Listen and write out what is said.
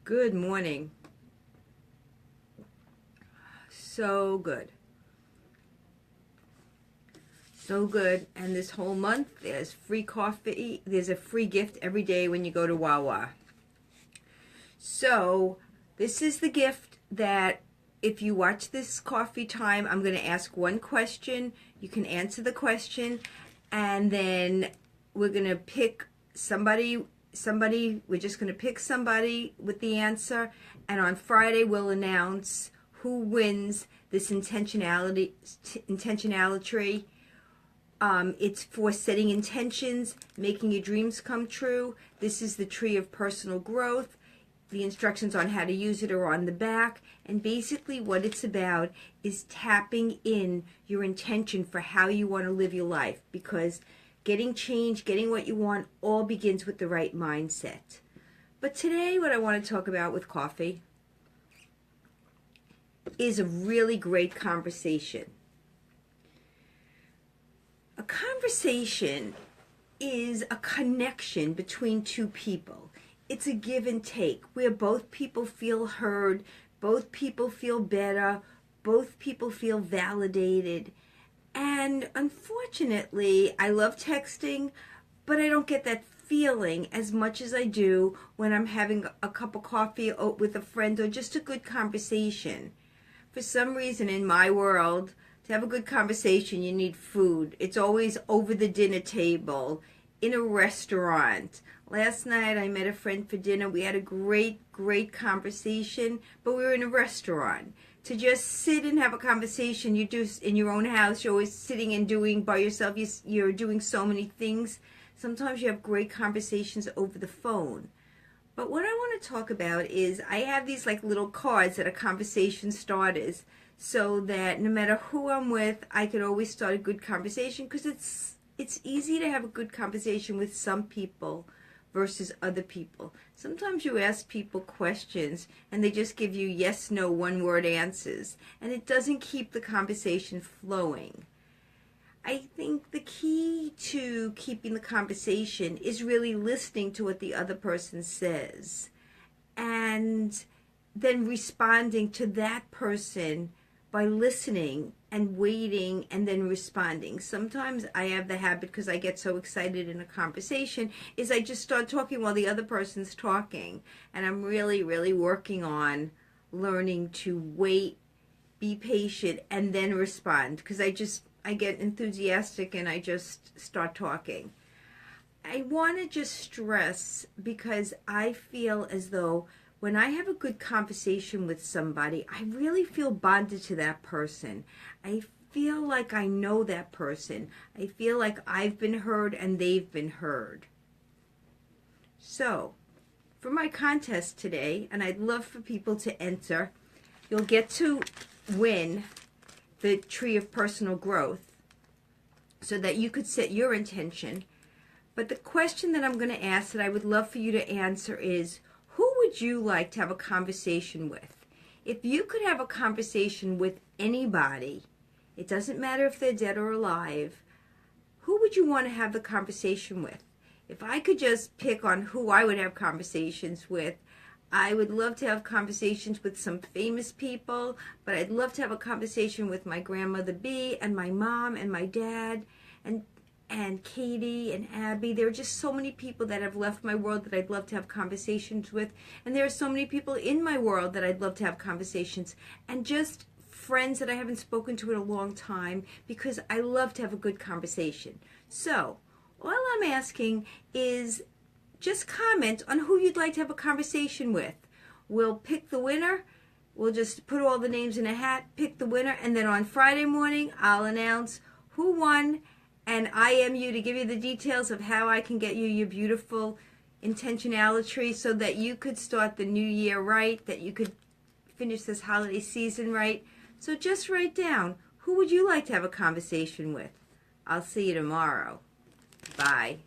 Good morning. So good. So good. And this whole month, there's free coffee. There's a free gift every day when you go to Wawa. So this is the gift that if you watch this coffee time, I'm going to ask one question. You can answer the question. And then we're going to pick somebody, we're just going to pick somebody with the answer. And on Friday, we'll announce who wins this intentionality. It's for setting intentions, making your dreams come true. This is the tree of personal growth. The instructions on how to use it are on the back. And basically what it's about is tapping in your intention for how you want to live your life. Because getting change, getting what you want, all begins with the right mindset. But today what I want to talk about with coffee is a really great conversation. A conversation is a connection between two people. It's a give and take where both people feel heard, both people feel better, both people feel validated. And unfortunately, I love texting, but I don't get that feeling as much as I do when I'm having a cup of coffee with a friend or just a good conversation. For some reason in my world, to have a good conversation, you need food. It's always over the dinner table, in a restaurant. Last night I met a friend for dinner. We had a great conversation, but we were in a restaurant. To just sit and have a conversation, you do in your own house, you're always sitting and doing by yourself, you're doing so many things. Sometimes you have great conversations over the phone. But what I want to talk about is I have these like little cards that are conversation starters, so that no matter who I'm with, I could always start a good conversation, because it's easy to have a good conversation with some people versus other people. Sometimes you ask people questions and they just give you yes, no, one-word answers, and it doesn't keep the conversation flowing. I think the key to keeping the conversation is really listening to what the other person says and then responding to that person by listening and waiting and then responding. Sometimes I have the habit, because I get so excited in a conversation, is I just start talking while the other person's talking. And I'm really working on learning to wait, be patient, and then respond, because I get enthusiastic and I just start talking. I want to just stress, because I feel as though when I have a good conversation with somebody, I really feel bonded to that person. I feel like I know that person. I feel like I've been heard and they've been heard. So, for my contest today, and I'd love for people to enter, you'll get to win the tree of personal growth so that you could set your intention. But the question that I'm going to ask that I would love for you to answer is, who would you like to have a conversation with? If you could have a conversation with anybody, it doesn't matter if they're dead or alive, who would you want to have the conversation with? If I could just pick on who I would have conversations with, I would love to have conversations with some famous people, but I'd love to have a conversation with my grandmother B and my mom and my dad and Katie and Abby. There are just so many people that have left my world that I'd love to have conversations with. And there are so many people in my world that I'd love to have conversations. And just friends that I haven't spoken to in a long time, because I love to have a good conversation. So, all I'm asking is just comment on who you'd like to have a conversation with. We'll pick the winner. We'll just put all the names in a hat, pick the winner, and then on Friday morning, I'll announce who won, and I am you to give you the details of how I can get you your beautiful intentionality so that you could start the new year right, that you could finish this holiday season right. So just write down, who would you like to have a conversation with? I'll see you tomorrow. Bye.